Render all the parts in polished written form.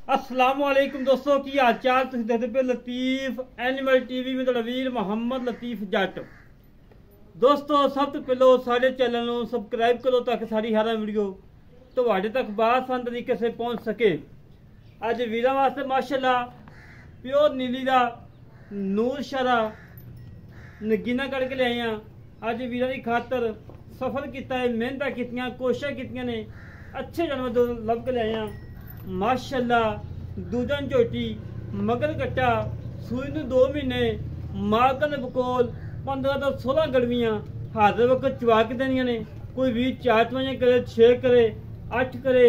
अस्सलाम वालेकुम दोस्तों की हाल चाल तुम देखते पे लतीफ एनिमल टीवी में ਤੁਹਾਡਾ ਵੀਰ ਮੁਹੰਮਦ ਲਤੀਫ ਜੱਟ। ਦੋਸਤੋ ਸਭ ਤੋਂ ਪਹਿਲਾਂ ਸਾਡੇ ਚੈਨਲ ਨੂੰ ਸਬਸਕ੍ਰਾਈਬ ਕਰੋ ਤਾਂ ਕਿ ਸਾਡੀ ਹਰ ਵੀਡੀਓ ਤੁਹਾਡੇ ਤੱਕ ਬਾਸਾਨ ਤਰੀਕੇ से पहुंच सके। ਅੱਜ ਵੀਰਾਂ ਵਾਸਤੇ ਮਾਸ਼ਾਅੱਲਾ ਪਿਓਰ ਨੀਲੀ ਦਾ ਨੂਰ ਸ਼ਰਾ ਨਗੀਨਾ ਕੱਢ ਕੇ ਲਿਆਏ ਆ। ਅੱਜ ਵੀਰਾਂ ਦੀ ਖਾਤਰ ਸਫਰ ਕੀਤਾ ਹੈ, ਮਿਹਨਤਾਂ ਕੀਤੀਆਂ, ਕੋਸ਼ਿਸ਼ਾਂ ਕੀਤੀਆਂ ਨੇ, अच्छे जानवर ਲੱਭ ਕੇ ਲਿਆਏ ਆ। माशाअल्लाह दूजन झोटी मगर कट्टा सूई नूं 2 महीने मालकन दे बकोल 15 तो 16 गड़वियां हाजिर वक्त चवा के देनियां ने। कोई भी 4 चवाइयां करे, 6 करे, 8 करे,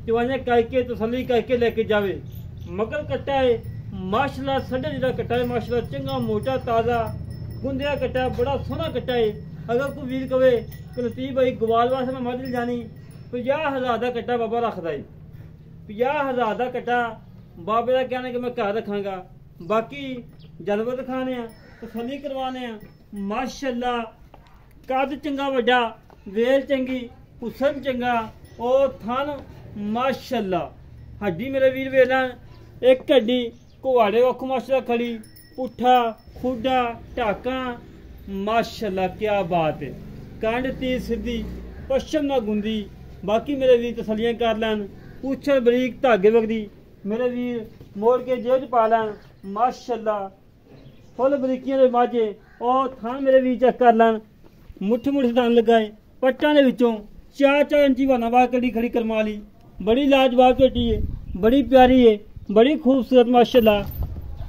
चवाइयां करके तसल्ली करके लेके जावे। मगर कट्टा है माशाअल्लाह, साढ़े जिहड़ा कट्टा है माशाअल्लाह, चंगा मोटा ताज़ा गुंदिया कट्टा, बड़ा सोहना कट्टा है। अगर कोई वीर कहे कि लतीफ भाई गवाल वास्ते मैं मदद जानी 50,000 का कट्टा बाबा रखदा है। 50,000 का कट्टा बाबे का कहना कि मैं घर रखांगा। बाकी जानवर दिखाने तसल्ली करवाने माशाअल्लाह, कद चंगा वड्डा, वेल चंगी, हुसन चंगा और थन माशाअल्लाह। हड्डी मेरे वीर वेला एक हड्डी कुहाड़े वक् माशाअल्लाह खड़ी, पुट्ठा खुडा ढाका माशाअल्लाह, क्या बात है। कंड तीर सीधी, पश्चिम ना गुंदी। बाकी मेरे वीर तसल्लियां कर लैन, पूछल बरीक धागे वगदी मेरे वीर मोड़ के जेब च पा लैन माशाअल्लाह। फुल बरीकियां दे माझे और थान मेरे वीर चेक कर लैन। मुठ मुठ दान लगाए पट्टां दे विचों 4-4 इंची वाना बाहर कड़ी खड़ी करमा ली। बड़ी लाजवाब झोटी है, बड़ी प्यारी है, बड़ी खूबसूरत माशाअल्लाह।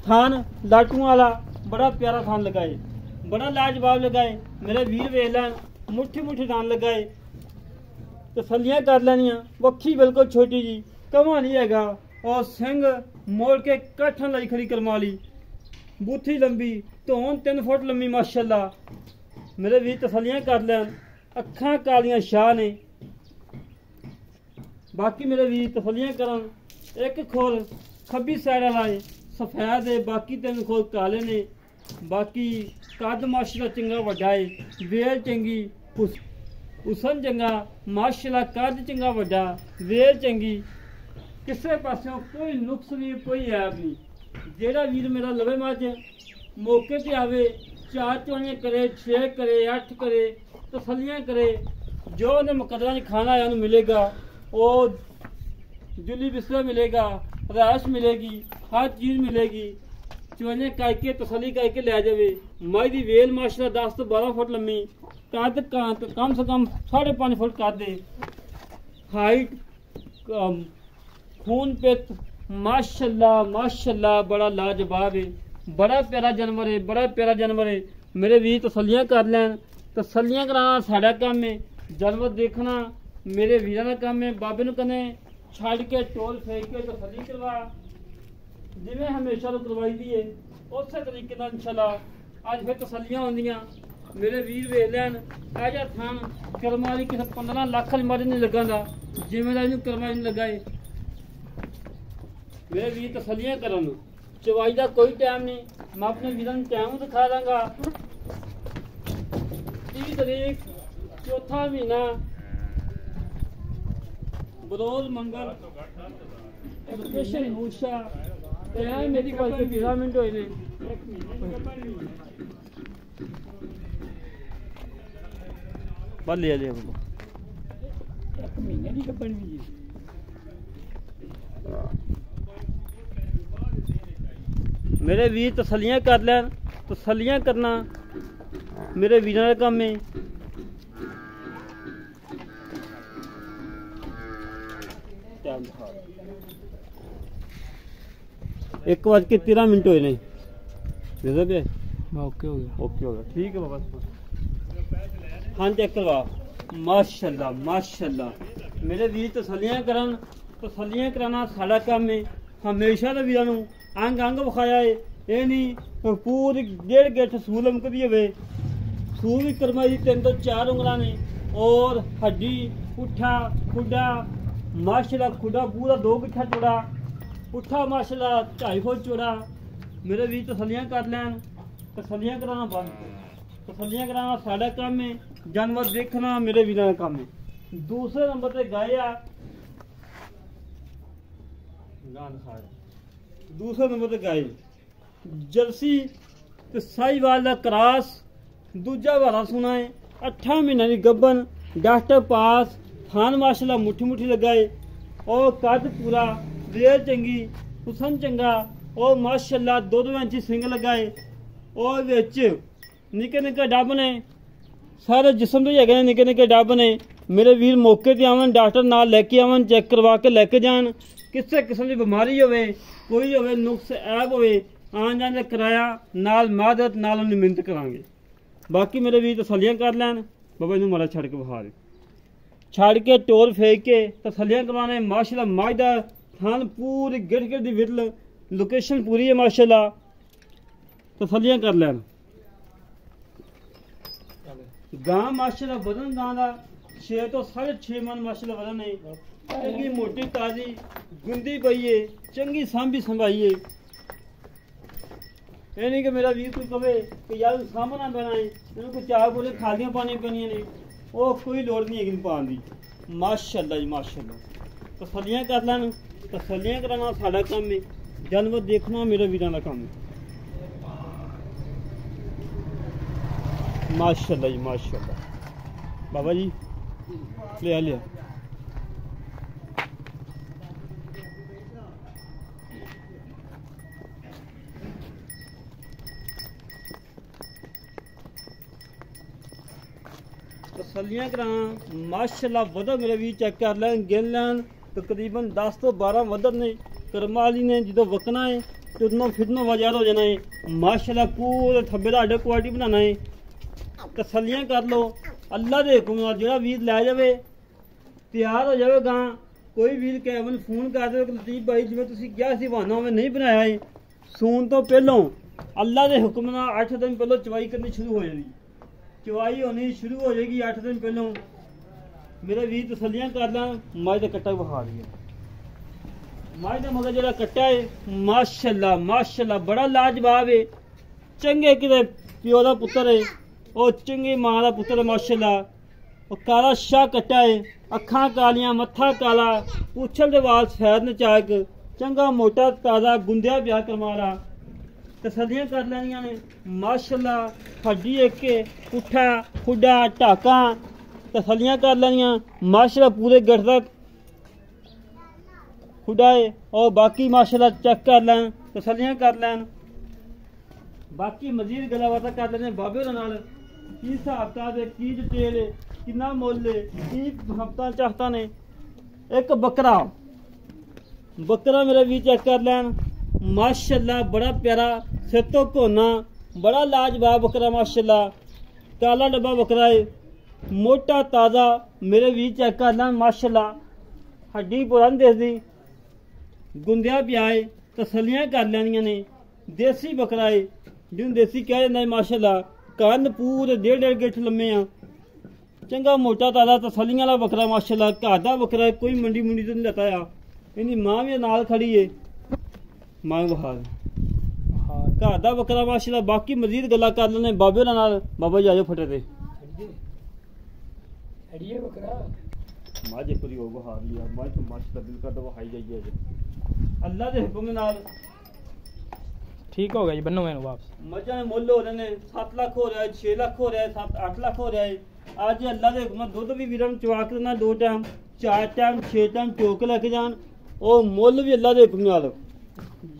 थान लाटूआं वाला बड़ा प्यारा थान लगाए, बड़ा लाजवाब लगाए मेरे वीर वेख लैन। मुठी मुठी दान लगाए, तसल्लियां कर लैनियां। वक्खी बिल्कुल छोटी जी, कमा नहीं हैगा और सिंग मोड़ के कट्ठन लाई खड़ी करमा ली। बूथी लंबी, धौन 3 फुट लंबी माशाअल्लाह। मेरे भी तसल्लियां कर लैन। अखां कालियां शाह ने। बाकी मेरे भी तसल्लियां करन। एक खोल खब्बी साइड वाला है सफेद है, बाकी 3 खोल काले ने। बाकी कद माशाअल्लाह चंगा वड्डा है, वेल चंगी, हुसन चंगा माशाअल्लाह, कद चंगा वड्डा, वेल चंगी, किसी पासों कोई नुक्स नहीं, कोई ऐब नहीं। जेड़ा वीर मेरा लवे मझ मौके पे आवे, 4 चवाइयां करे, 6 करे, 8 करे, तसल्लियां करे, जो उन्हें मुकदरा च खाना आया मिलेगा। और जुली बिस्तरा मिलेगा, रैश मिलेगी, हर चीज़ मिलेगी। चवाइयां करके तसल्ली करके लै जावे। मई दी वेल माशाअल्लाह 10 तो 12 फुट लम्मी, कद कम से कम 5.5 फुट कद है, हाइट खून पित माशाअल्लाह माशाअल्लाह, बड़ा लाजवाब है, बड़ा प्यारा जानवर है, बड़ा प्यारा जानवर है। मेरे वीर तसल्लियां कर लैन। तसल्लियां कराना साड़ा काम है, जानवर देखना मेरे वीरां दा काम है। बाबे नूं कने छड़ के टोल फेंक के तसल्ली करवा, जिवें हमेशा तो करवाई दी है उस तरीके नाल इंशाअल्लाह अज फिर तसल्लियां होंदियां। मेरे वीर वेख लैन। ऐजा थान करमा ली, किसी 15 लाख मर नहीं लगांदा, जिवें दा इहनूं करमा नहीं लगाए। मेरे वीर तसल्लियां करन। चवाई का कोई टाइम नहीं, मैं अपने वीरां नूं टाइम दिखा दांगा। 30 तारीख 4वां महीना बरोज मंगल, लोकेशन मूशा, टाइम मेरी कोल 13 मिनट होए ने। बल लिया लिया बोलो 1 महीने की कपड़ भी जी। मेरे वीर तसल्लियां कर लैन। तसल्लियां करना मेरे वीरां दा काम है। एक बज के 13 मिनट हुए ने। ओके हो गया, ओके हो गया, ठीक है बाबा। हाँ चेक करवा माशाअल्लाह माशाअल्लाह। मेरे वीर तसल्लियां करन। तसल्लियां कराना साड़ा काम है। हमेशा तो वीरां नूं अंग अंग विखाया है, ये नहीं पूरी 1.5 गिठ सूल लमकदी होवे। सूल भी करमाई 3 तो 4 उंगलां ने और हड्डी पुट्ठा खुडा माशाअल्लाह, खुडा पूरा 2 गिठा चौड़ा, पुट्ठा माशाअल्लाह 2.5 फुट चौड़ा। मेरे वीर तसल्लियां कर लैन। तसल्लियां कराना बंद, तसल्लियां कराना साड़ा काम है। जानवर देखना मेरे वीरां दा काम है। दूसरे नंबर पर गाय आ दूसरे नंबर ते गाय जर्सी ते साहिवाल दा क्रॉस दूजा वाला सुना है 8 महीने की गब्बन डॉक्टर पास थान माशाल्लाह मुठी मुठी लगाए और कद पूरा रेल चंगी हुसन चंगा और माशाल्लाह 2 इंची सिंग लगाए और विच निके निके डब ने सारे जिसम तो है निके निके डब ने मेरे वीर मौके ते आवन डॉक्टर नाल लेके आवन चेक करवा के लेके जान किसी किस्म की बीमारी होवे कोई होवे नुक्स ऐब होवे आन जान किराया नाल मादत नाल उन्हें मिहनत करांगे बाकी मेरे वीर तसलियां कर लैन बाबा इन्हू मारा छड़ के बहा दे छड़ के टोर फेंक के तसलियां करवाने माशाल्लाह माजदा थान पूरी गिर गिर दी विरल लोकेशन पूरी है माशाल्लाह तसलियां कर लैन गां माशाल्लाह वजन गां दा 6 तो 6.5 मन माशाल्लाह वजन है चंगी मोटी ताजी गुंदी पई है चंगी सांभी संभाई है ये नहीं कि मेरा वीर कोई कहे कि यार सामना बनाए इन्होंने कोई चाह बोले खालियां पानी पैनियां ने वो कोई लोड़ नहीं है पान की माशाल्लाह जी माशाल्लाह तसलियां कर लैन तसलियां कराना साडा काम है जानवर देखना मेरे वीरां दा काम है माशाल्लाह जी माशाल्लाह बाबा जी ले लिया तसलियां करा माशाल्लाह वधर मेरे भी चेक कर लैन गिन लैन तकरीबन 10 तो 12 वधर ने करमाली ने जो वकना है तुरनो फिरनो बाजार हो जाना है माशाल्लाह पूरे थब्बे का आर्डर क्वालिटी बनाना है तसलियां कर लो अल्लाह के हुक्म नाल जेड़ा वीर लै जावे तैयार हो जावे गां कोई वीर कैबन फोन कर दे लतीफ भाई जिवें तुसीं कहा सी बहाना उवें नहीं बनाया है सून तो पहलों अल्लाह के हुक्म नाल 8 दिन पहलों चवाई करनी शुरू हो जाएगी चवाई होनी शुरू हो जाएगी 8 दिन पहलों मेरे वीर तसलियां कर ला माज का कट्टा बहा दिया माज का मगर जो कट्टा है माशाल्लाह माशाल्लाह बड़ा लाजवाब है चंगे कि प्यो का पुत्र है और चंगी मां का पुत्र है माशाल्लाह और काला शाह कट्टा है अखा कालियां मत्था काला पूछल दे वाल सफेद ने चाक चंगा मोटा ताजा गुंदिया ब्याह करवाना तसलियां कर लैनियां ने माशाल्लाह हड्डी एक पुट्ठा खुडा ढाका तसलियां कर लैनियां माशाल्लाह पूरे गठ तक खुडा है और बाकी माशाल्लाह चेक कर लैन तसलियां कर लैन बाकी मजीद गल्लां बातां कर लैने बाबे होरां नाल की हिसाब किताब है की डिटेल है कितना मुल है की हफ्ता चाहता ने एक बकरा बकरा मेरा भी चेक कर लैन माशाल्लाह बड़ा प्यारा सिर तो कोना बड़ा लाजवाब बकरा माशाल्लाह काला डब्बा बकरा है मोटा ताज़ा मेरे भी चेक कर लैन माशाल्लाह हड्डी पुरानी दसदी गुंदिया पिया है तसलियां कर लैनियां ने देसी बकरा है जिन्हें देसी कह जाता है माशाल्लाह कन्न पूरे 1.5 गिठ लम्मे आ चंगा मोटा ताज़ा तसलियां वाला बकरा माशाल्लाह घर दा बकरा है कोई मंडी मुंडी तो नहीं लेता आ इनकी मां भी नाल खड़ी है मां बहार घर दा बकरा माशाल्लाह बाकी मजीद गल्लां कर लेने बाबे नाल बाबा जी आजो फटे ते माजे पूरी हो बहार लिया माज तो माशाल्लाह दिल का दवा खाई जाइए अल्लाह के हुक्म नाल ठीक हो गया जी बन्नो मैंने वापस मजा में मुल हो रहे ने 7 लाख हो रहा है 6 लाख हो रहा है 7-8 लाख हो रहा है आज अल्लाह के हुक्म दुध भी वीरन चवा के देना 2 टाइम 4 टाइम 6 टाइम चोक लेके जान और मुल भी अल्लाह के हुक्म नाल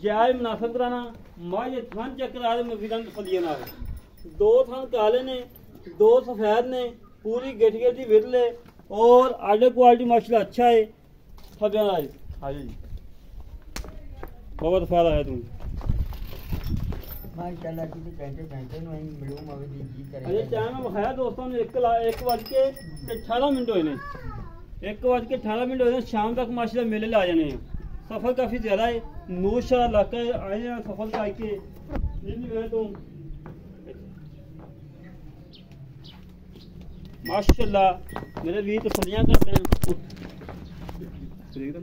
जायज मुनाफिक कराना माजे थान चेक करा दे वीरन तसलियां नाल 2 थान काले ने 2 सफेद ने पूरी गेट गेट दी विरले और आर्डर क्वालिटी माशाल्लाह अच्छा है थब्बे नाल आ जी बहुत फायदा है तुम माशाल्लाह जी घंटे घंटे ਨੂੰ ਮਿਲੂ ਮਵੇ ਦੀ ਜੀ ਕਰੇ अरे टाइम ਵਿਖਾਇਆ ਦੋਸਤਾਂ ਨੇ 1:18 ਮਿੰਟ ਹੋਏ ਨੇ 1:18 ਹੋਏ ਨੇ शाम तक माशाल्लाह मेले ला जाने हैं सफर काफी ज्यादा है नूशा इलाका आए हैं सफर का आके नहीं गए तो माशाल्लाह मेरे भी तसलियां करते हैं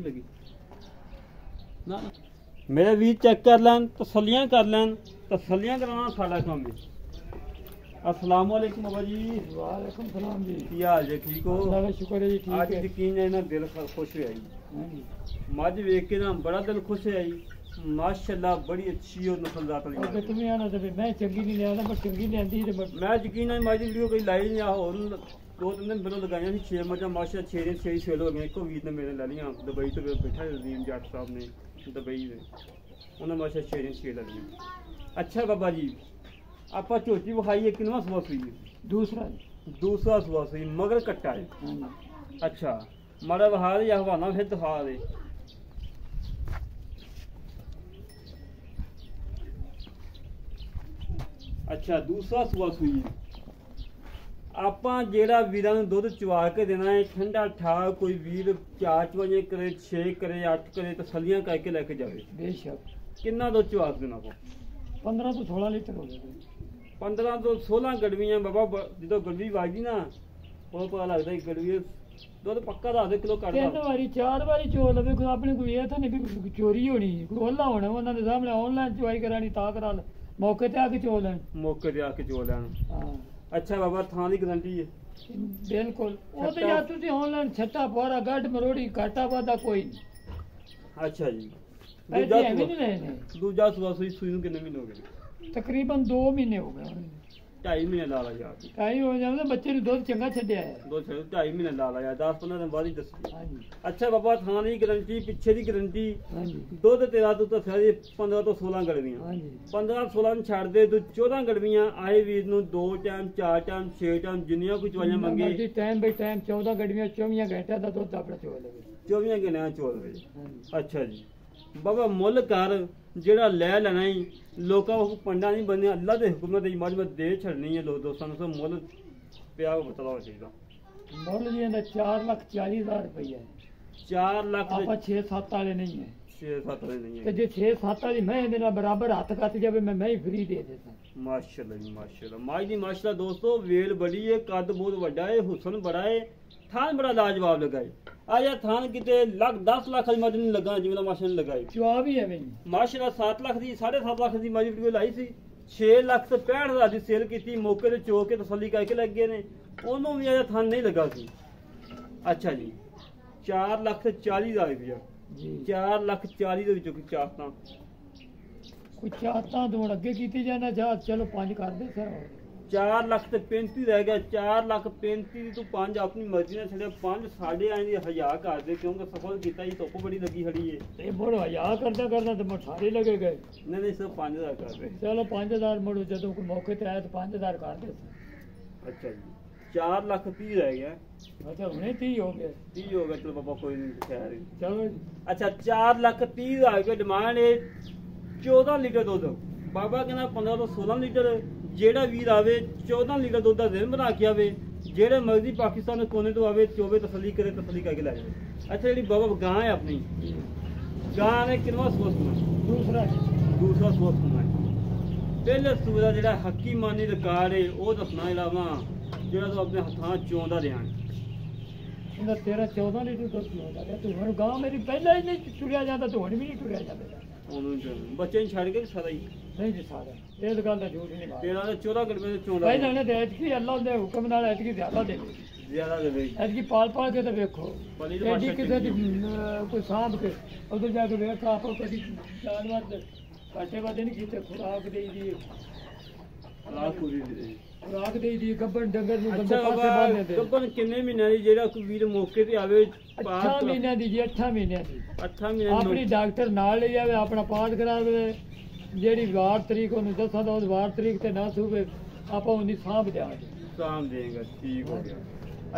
लगी ना मेरे भी चेक कर लैन तसलियां कर लैन तसलियां कराना साडा काम है अस्सलाम वालेकुम बाबा जी वालेकुम सलाम जी की हाल जी ठीक हो अल्लाह का शुक्र है जी ठीक आज है यकीन है ना दिल खुश हुआ जी ਹਾਂਜੀ मझ वेख के ना बड़ा दिल खुश है जी माशाल्लाह बड़ी अच्छी और नस्लदार वाली ਅੱਗੇ मझ। ਤੁਸੀਂ ਆਣਾ ਤੇ ਮੈਂ ਚੰਗੀ ਨਹੀਂ ਲਿਆਣਾ ਪਰ ਚੰਗੀ ਲਿਆਂਦੀ ਤੇ मैं यकीन है मझ वीडियो कोई लाई नहीं आ और 2-3 दिन पहले लगाई थी 6 मझा माशा 6 दिन 6 सेल हो गए। एक वीर ने मेरे ले लिया दुबई तो बैठा रजीम जट साहब ने दुबई में उन्होंने माशा 6 दिन सेल ले लिया। अच्छा बाबा जी आपा झोटी विखाई है किनवा सुबह सुई ਦੂਸਰਾ दूसरा सुबह सुई मगर कट्टा है। ਹਾਂਜੀ अच्छा माड़ा बहा दे या हवाना फिर दिखा दे। अच्छा दूसरा सुबह सुई ਆਪਾਂ ਜਿਹੜਾ ਵੀਰਾਂ ਨੂੰ ਦੁੱਧ ਚਵਾ ਕੇ ਦੇਣਾ ਹੈ ਠੰਡਾ ਠਾ ਕੋਈ ਵੀਰ 4 ਚਵਾਈਆਂ ਕਰੇ 6 ਕਰੇ 8 ਕਰੇ ਤਸੱਲੀਆਂ ਕਰਕੇ ਲੈ ਕੇ ਜਾਵੇ ਬੇਸ਼ੱਕ ਕਿੰਨਾ ਦੁੱਧ ਚਵਾ ਕੇ ਦੇਣਾ ਕੋ 15 ਤੋਂ 16 ਲੀਟਰ ਹੋ ਗਏ 15 ਤੋਂ 16 ਗੜਵੀਆਂ ਬਾਬਾ ਜਦੋਂ ਗੜਵੀ ਵੱਜਦੀ ਨਾ ਉਹ ਪਤਾ ਲੱਗਦਾ ਕਿ ਗੜਵੀ ਦੁੱਧ ਪੱਕਾ ਦੱਸ ਦੇ ਕਿਲੋ ਤਿੰਨ ਕੱਢਦਾ ਵਾਰੀ 4 ਵਾਰੀ ਚੋ ਲਵੇ ਕੋਈ ਆਪਣੀ ਕੋਈ ਇਹ ਤਾਂ ਨਹੀਂ ਵੀ ਚੋਰੀ ਹੋਣੀ ਕੋਈ ਹੋਲਾ ਹੋਣਾ ਉਹਨਾਂ ਦੇ ਸਾਹਮਣੇ ਆਨਲਾਈਨ ਚਵਾਈ ਕਰਾਣੀ ਤਾਂ ਕਰਾ ਲੈ ਮੌਕੇ ਤੇ ਆ ਕੇ ਚੋ ਲੈਣ ਮੌਕੇ ਤੇ ਆ ਕੇ ਚੋ ਲੈਣ। ਹਾਂ ਅੱਛਾ ਬਾਬਾ ਥਾਂ ਦੀ ਗਰੰਟੀ ਹੈ ਬਿਲਕੁਲ ਉਹ ਤੇ ਛੱਟਾ- ਜਾਂ ਤੁਸੀਂ ਆਨਲਾਈਨ ਛੱਟਾ ਪੋਰਾ ਗੱਡ ਮਰੋੜੀ ਘਾਟਾ ਵਾਦਾ ਕੋਈ ਨਹੀਂ ਅੱਛਾ ਜੀ ਪੈਸੇ ਦੂਜਾ ਐਵੇਂ ਨਹੀਂ ਸੂਆ ਲੈਣੇ ਦੂਜਾ ਸੂਆ ਸੂਈ ਨੂੰ ਕਿੰਨੇ ਮਹੀਨੇ ਹੋ ਗਏ ਤਕਰੀਬਨ 2 ਮਹੀਨੇ ਹੋ ਗਏ 2.5 ਮਹੀਨੇ ਲਾ ਲਾ ਯਾਰ ਟਾਈ ਹੋ ਜਾਂਦਾ ਬੱਚੇ ਨੂੰ ਦੁੱਧ ਚੰਗਾ ਛੱਡਿਆ ਹੈ 2.5 ਮਹੀਨੇ ਲਾ ਲਾ ਯਾਰ 10-15 ਦਿਨ ਬਾਅਦ ਹੀ ਦੱਸੀ। ਹਾਂਜੀ ਅੱਛਾ ਬਾਬਾ ਥਾਂ ਦੀ ਗਰੰਟੀ ਪਿੱਛੇ ਦੀ ਗਰੰਟੀ ਹਾਂਜੀ ਦੁੱਧ ਤੇਰਾ ਤੂੰ ਦੱਸਿਆ ਜੀ 15 ਤੋਂ 16 ਗੜਵੀਆਂ ਹਾਂਜੀ 15-16 ਨੂੰ ਛੱਡ ਦੇ ਤੂੰ 14 ਗੜਵੀਆਂ ਆਏ ਵੀਰ ਨੂੰ 2 ਟਾਈਮ 4 ਟਾਈਮ 6 ਟਾਈਮ ਜਿੰਨੀਆਂ ਕੋਈ ਚਵਾਈਆਂ ਮੰਗੇ ਟਾਈਮ ਬਾਈ ਟਾਈਮ 14 ਗੱਡੀਆਂ 24 ਘੰਟਿਆਂ ਦਾ ਦੁੱਧ ਆਪਣਾ ਚੋ ਲਵੇ 24 ਘੰਟਿਆਂ ਚੋਲ ਵੇ। ਹਾਂਜੀ ਅੱਛਾ ਜੀ ਬਾਬਾ ਮੁੱਲ ਕਰ ਜਿਹੜਾ ਲੈ ਲੈਣਾ ਹੀ ਲੋਕਾਂ ਨੂੰ ਪੰਡਾ ਨਹੀਂ ਬੰਨਿਆ ਅੱਲਾ ਦੇ ਹੁਕਮ ਤੇ ਮੱਝ ਦੇ ਛੱਡਣੀ ਹੈ ਦੋਸਤਾਂ ਨੂੰ ਸੋ ਮੁੱਲ ਪਿਆ ਬਤਲਾਓ ਚਾਹੀਦਾ। ਮੁੱਲ ਜੀ ਇਹਦਾ 4,40,000 ਰੁਪਈਆ 4 ਲੱਖ ਆਪਾਂ 6-7 ਵਾਲੇ ਨਹੀਂ ਹੈ 6-7 ਨਹੀਂ ਤੇ ਹੈ। ਜੇ 6-7 ਵਾਲੀ ਮੈਂ ਇਹਦੇ ਨਾਲ ਬਰਾਬਰ ਹੱਥ ਕੱਟ ਜਾਵੇ ਮੈਂ ਹੀ ਫਰੀ ਦੇ ਦੇਦਾ ਮਾਸ਼ਾਅੱਲਾ ਜੀ ਮਾਸ਼ਾਅੱਲਾ ਮਾਈ ਦੀ ਮਾਸ਼ਾਅੱਲਾ ਦੋਸਤੋ ਵੇਲ ਬੜੀ ਹੈ ਕੱਦ ਬਹੁਤ ਵੱਡਾ ਹੈ ਹੁਸਨ ਬੜਾ ਹੈ ਥਾਂ ਬੜਾ ਲਾਜਵਾਬ ਲਗਾਏ ਆ ਜਾਂ ਥਾਂ ਕਿਤੇ 10 ਲੱਖ ਦੀ ਮੱਝ ਨਹੀਂ ਲੱਗਾ ਜਿਵੇਂ ਦਾ ਮਾਸ਼ਾਅੱਲਾ ਲਗਾਏ ਜਵਾਬ ਹੀ ਐਵੇਂ ਹੀ ਮਾਸ਼ਾਅੱਲਾ 7 ਲੱਖ ਦੀ 7.5 ਲੱਖ ਦੀ ਮੱਝ ਵੀਡੀਓ ਲਾਈ ਸੀ 6 ਲੱਖ ਤੇ 65,000 ਦੀ ਸੇਲ ਕੀਤੀ ਮੌਕੇ ਤੇ ਚੋ ਕੇ ਤਸੱਲੀ ਕਰਕੇ ਲੱਗੇ ਨੇ ਉਹਨੂੰ ਵੀ ਅਜੇ ਥਾਂ ਨਹੀਂ ਲੱਗਾ ਸੀ। ਅੱਛਾ ਜੀ 4 ਲੱਖ ਤੇ 40,000 ਰੁਪਇਆ ਜੀ 4 ਲੱਖ 40 ਦੇ ਵਿੱਚੋਂ ਕੋਈ ਚਾਹਤਾਂ ਕੋਈ ਚਾਹਤਾਂ ਦੌੜ ਅੱਗੇ ਕੀਤੀ ਜਾਣਾ ਚਾਹ ਚਲੋ 5 ਕਰ ਦੇ ਸਰ 4 ਲੱਖ ਤੇ 35 ਰਹਿ ਗਿਆ 4 ਲੱਖ 35 ਦੀ ਤੂੰ 5 ਆਪਣੀ ਮਰਜ਼ੀ ਨਾਲ ਛੱਡਿਆ 5 ਸਾਢੇ ਆਏ ਦੀ 1000 ਕਰ ਦੇ ਕਿਉਂਕਿ ਸਫਲ ਕੀਤਾ ਜੀ ਧੁੱਪ ਬੜੀ ਲੱਗੀ ਖੜੀ ਏ। ਇਹ ਮੋੜੋ ਹਯਾ ਕਰਦਾ ਕਰਦਾ ਤੇ ਮਠਾਰੇ ਲਗੇ ਗਏ ਨਹੀਂ ਸਿਰਫ 5000 ਕਰ ਦੇ। ਚਲੋ 5000 ਮੋੜੋ ਜਦੋਂ ਕੋਈ ਮੌਕੇ ਤੇ ਆਇਆ ਤਾਂ 5000 ਕਰ ਦੇ ਅੱਛਾ ਜੀ 4 ਲੱਖ 30 ਰਹਿ ਗਿਆ ਅੱਛਾ ਹੁਣੇ 30 ਹੋ ਗਏ 30 ਹੋ ਗਿਆ ਚਲੋ ਬਾਬਾ ਕੋਈ ਨਹੀਂ ਖੈਰ ਹੀ। ਚਲੋ ਅੱਛਾ 4 ਲੱਖ 30,000 ਰੁਪਏ ਡਿਮਾਂਡ ਹੈ 14 ਲੀਟਰ ਦੁੱਧ ਬਾਬਾ ਕਹਿੰਦਾ 15 ਤੋਂ 16 ਲੀਟਰ ਜਿਹੜਾ ਵੀਰ ਆਵੇ 14 ਲੀਟਰ ਦੁੱਧ ਦਾ ਦਿਨ ਬਣਾ ਕੇ ਆਵੇ ਜਿਹੜੇ ਮਰਜ਼ੀ ਪਾਕਿਸਤਾਨ ਦੇ ਕੋਨੇ ਤੋਂ ਆਵੇ ਚੋਵੇ ਤਸੱਲੀ ਕਰੇ ਤਸੱਲੀ ਕਰਕੇ ਲੈ ਜਾਵੇ। ਅੱਛਾ ਜਿਹੜੀ ਬਾਬਾ ਗਾਂ ਹੈ ਆਪਣੀ ਗਾਂ ਨੇ ਕਿੰਨਾ ਸੋਚ ਦੂਸਰਾ ਦੂਸਰਾ ਸੋਚ ਸੁਣਾ ਪਹਿਲੇ ਸੂਰਾ ਜਿਹੜਾ ਹੱਕੀ ਮਾਨੀ ਰਿਕਾਰਡ ਹੈ ਉਹ ਦੱਸਣਾ ਜਿਹੜਾ ਵਾ ਜਿਹੜਾ ਤੂੰ ਆਪਣੇ ਹੱਥਾਂ ਚੋਂਦਾ ਰਿਆਂ ਇਹਦਾ 13-14 ਲੀਟਰ ਦੁੱਧ ਪੀਉਂਦਾ ਤੂੰ ਹੁਣ ਗਾਂ ਮੇਰੀ ਪਹਿਲਾਂ ਹੀ ਨਹੀਂ ਟੁਰਿਆ ਜਾਂਦਾ ਤੂੰ ਹੁਣ ਵੀ ਨਹੀਂ ਟੁਰਿਆ ਜਾਂਦਾ ਉਹਨੂੰ ਬੱਚੇ ਨੂੰ ਛੱਡ ਕੇ ਸਾਰਾ ਹੀ ਨਹੀਂ ਜੀ ਸਾਰਾ ਇਹ ਗੱਲ ਦਾ ਝੂਠ ਨਹੀਂ ਮਾਰ ਤੇਰਾ ਤਾਂ 14 ਗੜਵੇ ਦੇ ਚੋਂਦਾ ਪਹਿਲਾਂ ਨੇ ਦੇਖ ਕੀ ਅੱਲਾਹ ਦੇ ਹੁਕਮ ਨਾਲ ਐਤਕੀ ਜ਼ਿਆਦਾ ਦੇ ਦੇ ਜ਼ਿਆਦਾ ਦੇ ਦੇ ਐਤਕੀ ਪਾਲ ਪਾਲ ਕੇ ਤਾਂ ਵੇਖੋ ਬਲੀ ਦੀ ਐਡੀ ਭਾਸ਼ਾ ਕਿਸੇ ਦੀ ਕੋਈ ਸਾਂਭ ਕੇ ਉਧਰ ਜਾ ਕੇ ਵੇਖ ਆਪੋ ਕਦੀ ਜਾਨਵਰ ਦੇ ਘਾਟੇ ਵਾਦੇ ਨਹੀਂ ਕੀਤੇ ਖੁਰਾਕ ਦੇਈ ਦੀ ਰਾਤ ਪੂਰੀ ਦੇ ਖੁਰਾਕ ਦੇਈ ਦੀ ਗੱਬਣ ਡੰਗਰ ਨੂੰ ਬੰਦੇ ਅੱਛਾ ਪਾਸੇ ਬਾਬਾ ਬੰਨ੍ਹਦੇ ਦੇ ਗੱਬਨ ਕਿੰਨੇ ਮਹੀਨਿਆਂ ਦੀ ਜਿਹੜਾ ਕੋਈ ਵੀਰ ਮੌਕੇ ਤੇ ਆਵੇ 8 ਮਹੀਨਿਆਂ ਦੀ ਜੀ 8 ਮਹੀਨਿਆਂ ਦੀ 8 ਮਹੀਨਿਆਂ ਆਪਣੀ ਡਾਕਟਰ ਨਾਲ ਲੈ ਜਾਵੇ ਆਪਣਾ ਪਾਠ ਕਰਾਵੇ ਜਿਹੜੀ ਵਾਰ ਤਰੀਕ ਉਹਨੂੰ ਦੱਸਾਂ ਤਾਂ ਉਹ ਵਾਰ ਤਰੀਕ ਤੇ ਨਾ ਸੂਵੇ ਆਪਾਂ ਉਹਦੀ ਸਾਂਭ ਦਿਆਂਗੇ ਸ਼ਾਮ ਦੇਗਾ ਠੀਕ ਹੋ ਗਿਆ।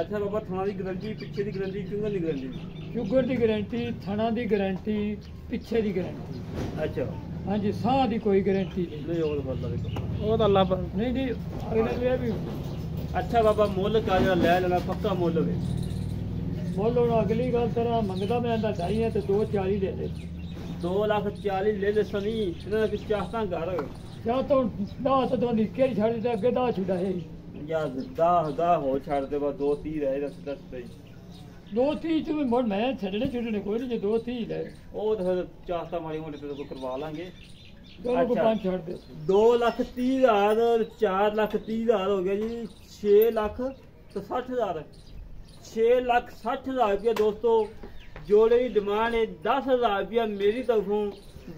ਅੱਛਾ ਬਾਬਾ ਥਾਂ ਦੀ ਗਰੰਟੀ ਪਿੱਛੇ ਦੀ ਗਰੰਟੀ ਕਿਉਂ ਦੀ ਗਰੰਟੀ ਸ਼ੂਗਰ ਦੀ ਗਾਰੰਟੀ ਥਣਾ ਦੀ ਗਾਰੰਟੀ ਪਿੱਛੇ ਦੀ ਗਾਰੰਟੀ ਅੱਛਾ ਹਾਂਜੀ ਸਾਹ ਦੀ ਕੋਈ ਗਾਰੰਟੀ ਨਹੀਂ ਨਹੀਂ ਉਹ ਬਦਲਾ ਦੇ ਉਹ ਤਾਂ ਅੱਲਾ ਨਹੀਂ ਜੀ ਅਗਲੇ ਨੂੰ ਇਹ ਵੀ ਅੱਛਾ ਬਾਬਾ ਮੁੱਲ ਕਾ ਜਿਹੜਾ ਲੈ ਲੈਣਾ ਪੱਕਾ ਮੁੱਲ ਹੋਵੇ ਮੁੱਲ ਹੁਣ ਅਗਲੀ ਗੱਲ ਤਰ੍ਹਾਂ ਮੰਗਦਾ ਮੈਂ ਤਾਂ ਢਾਈ ਹੈ ਤੇ 240 ਦੇ ਦੇ 2,40,000 ਲੈ ਲੈ ਸਨੀ ਇਹਨਾਂ ਦੀ ਚਾਹਤਾਂ ਘਰ ਜਾਂ ਤਾਂ 10 ਤੋਂ ਨਿੱਕੇ ਛੱਡ ਦੇ ਅੱਗੇ 10 ਛੁਡਾਏ ਯਾਰ 10 ਹੋ ਛੱਡ ਦੇ ਬਾ 2-30 ਰਹਿ ਜਾ ਸਿੱਧਾ ਸਿੱਧਾ ਹੀ 230 ਚ ਵੀ ਮੁੜ ਮੈਂ ਛੱਡਣੇ ਕੋਈ ਨਹੀਂ ਜੇ 230 ਲੈ ਉਹ ਤਾਂ ਫਿਰ ਚਾਹਤਾਂ ਮਾੜੀ ਮੋਟੀ ਤੇ ਕੋਈ ਕਰਵਾ ਲਾਂਗੇ। ਚਲੋ ਕੋ ਅੱਛਾ। 5 ਛੱਡ ਦੇ 2,30,000 4,30,000 ਹੋ ਗਿਆ ਜੀ 6 ਲੱਖ ਤੇ 60,000 6,60,000 ਰੁਪਏ ਦੋਸਤੋ जोड़े की डिमांड है 10,000 रुपया मेरी तरफों।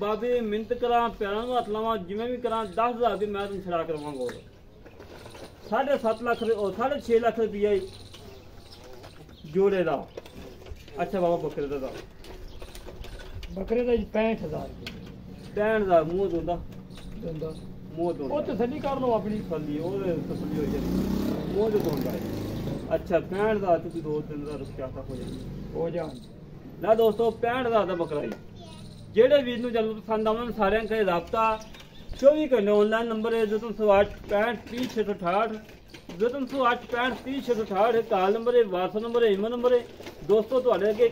बाबे मिन्नत करा, प्यारा हथ लावा, जिमें भी करा 10,000 रुपये मैं तुम छड़ा करवांगा। 7.5 लाख और 6.5 लाख रुपया जोड़े का। अच्छा बाबा बकरे का बकरे का 65,000 65,000 मुँह धोंदा ਦਿੰਦਾ मुँह ਉਹ धोंदा ਤਸੱਲੀ ਕਰ ਲਓ ਆਪਣੀ तसली तसली हो जाती मुँह जो धोंदा है। अच्छा 65,000 तुम 2-3 हज़ार रुपया तक हो जाएगी। ਹੋ ਜਾਣ ਲੈ ਦੋਸਤੋ 65,000 ਦਾ ਬੱਕਰਾ ਜੀ। ਜਿਹੜੇ ਵੀਰ ਨੂੰ ਜਦੋਂ ਪਸੰਦ ਆਉਣ ਸਾਰਿਆਂ ਕਰੇ ਰਾਬਤਾ 24 ਘੰਟੇ ਆਨਲਾਈਨ ਨੰਬਰ ਹੈ 008 65 30 668 008 65 30 668 ਕਾਲ ਨੰਬਰ ਹੈ, WhatsApp ਨੰਬਰ ਹੈ, ਈਮੇਲ ਨੰਬਰ ਹੈ। ਦੋਸਤੋ ਤੁਹਾਡੇ ਅੱਗੇ